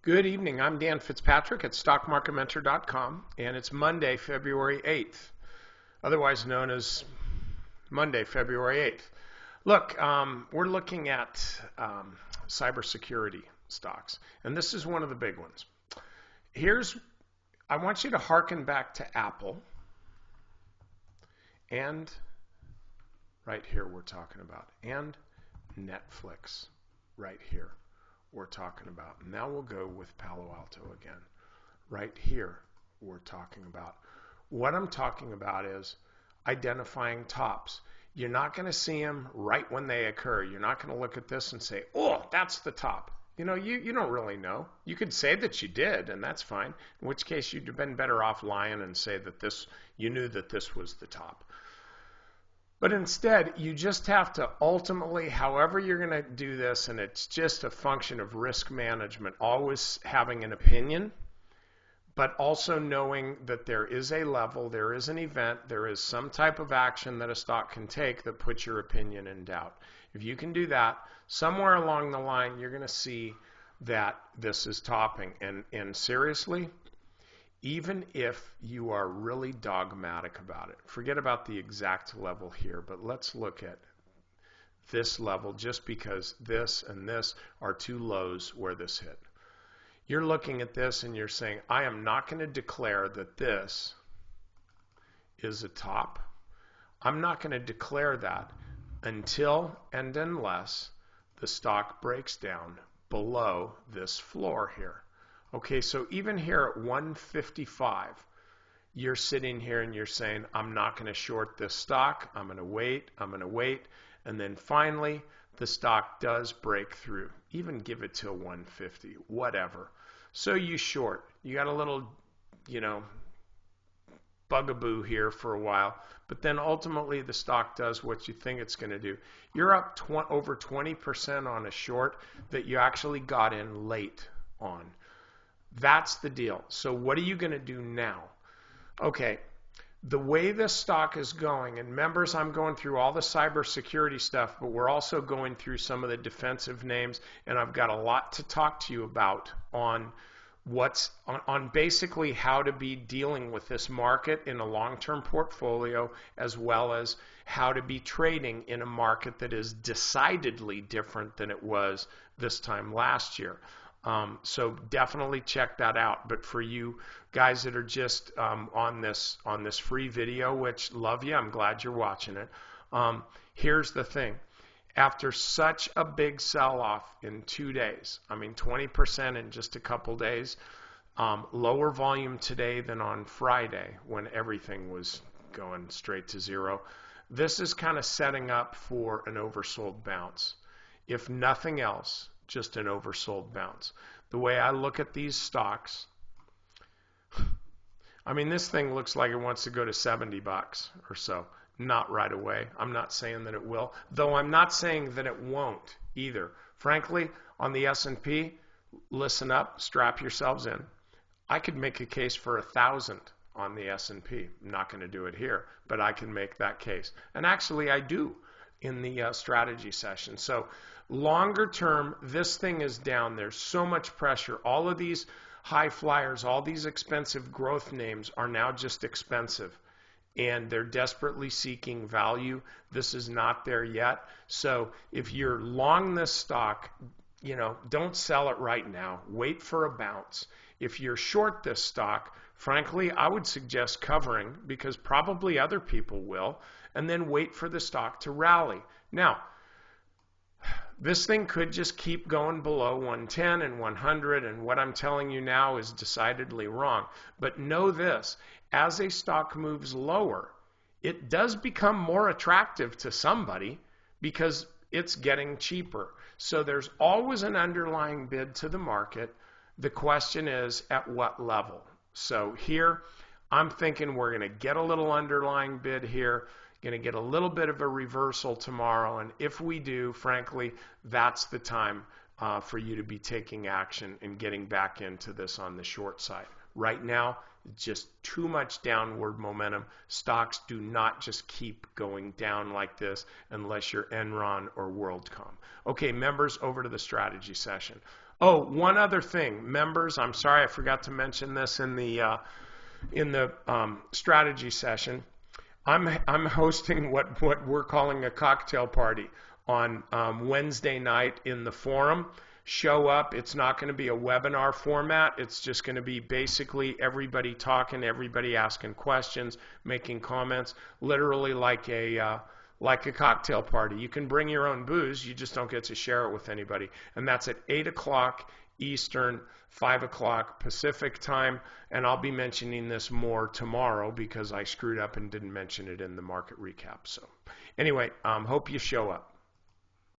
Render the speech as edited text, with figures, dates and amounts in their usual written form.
Good evening. I'm Dan Fitzpatrick at StockMarketMentor.com, and it's Monday, February 8th, otherwise known as Monday, February 8th. Look, we're looking at cybersecurity stocks, and this is one of the big ones. I want you to hearken back to Apple, and right here we're talking about, and Netflix right here we're talking about. Now we'll go with Palo Alto again. Right here we're talking about. What I'm talking about is identifying tops. You're not going to see them right when they occur. You're not going to look at this and say, oh, that's the top. You know, you don't really know. You could say that you did, and that's fine, in which case you'd have been better off lying and say that you knew that this was the top. But instead, you just have to ultimately, however you're going to do this, and it's just a function of risk management, always having an opinion, but also knowing that there is a level, there is an event, there is some type of action that a stock can take that puts your opinion in doubt. If you can do that, somewhere along the line, you're going to see that this is topping. And seriously, even if you are really dogmatic about it, forget about the exact level here, but let's look at this level just because this and this are two lows where this hit. You're looking at this and you're saying, I am not going to declare that this is a top. I'm not going to declare that until and unless the stock breaks down below this floor here. Okay, so even here at 155, you're sitting here and you're saying, I'm not going to short this stock. I'm going to wait. And then finally, the stock does break through. Even give it to 150, whatever. So you short. You got a little, bugaboo here for a while. But then ultimately, the stock does what you think it's going to do. You're up over 20% on a short that you actually got in late on. That's the deal. So what are you going to do now? Okay, the way this stock is going, and members, I'm going through all the cybersecurity stuff, but we're also going through some of the defensive names, and I've got a lot to talk to you about on on basically how to be dealing with this market in a long-term portfolio, as well as how to be trading in a market that is decidedly different than it was this time last year. So definitely check that out. But for you guys that are just on this free video, which love you, I'm glad you're watching it. Here's the thing. After such a big sell-off in 2 days, I mean 20% in just a couple days, lower volume today than on Friday when everything was going straight to zero. This is kind of setting up for an oversold bounce. If nothing else, just an oversold bounce. The way I look at these stocks, I mean, this thing looks like it wants to go to 70 bucks or so. Not right away. I'm not saying that it will, though I'm not saying that it won't either. Frankly, on the S&P, listen up, strap yourselves in. I could make a case for 1,000 on the S&P. I'm not going to do it here, but I can make that case. And actually, I do in the strategy session. So longer term, this thing is down. There's so much pressure. All of these high flyers, all these expensive growth names are now just expensive. And they're desperately seeking value. This is not there yet. So if you're long this stock, don't sell it right now. Wait for a bounce. If you're short this stock, frankly, I would suggest covering because probably other people will, and then wait for the stock to rally. Now, this thing could just keep going below 110 and 100, and what I'm telling you now is decidedly wrong. But know this, as a stock moves lower, it does become more attractive to somebody because it's getting cheaper. So there's always an underlying bid to the market. The question is at what level? So here, I'm thinking we're going to get a little underlying bid here, going to get a little bit of a reversal tomorrow, and if we do, frankly, that's the time for you to be taking action and getting back into this on the short side. Right now, just too much downward momentum. Stocks do not just keep going down like this unless you're Enron or WorldCom. Okay, members, over to the strategy session. Oh, one other thing, members. I'm sorry I forgot to mention this in the strategy session. I'm hosting what we're calling a cocktail party on Wednesday night in the forum. Show up. It's not going to be a webinar format. It's just going to be basically everybody talking, everybody asking questions, making comments, literally like a cocktail party. You can bring your own booze. You just don't get to share it with anybody. And that's at 8 o'clock Eastern, 5 o'clock Pacific time. And I'll be mentioning this more tomorrow because I screwed up and didn't mention it in the market recap. So anyway, hope you show up.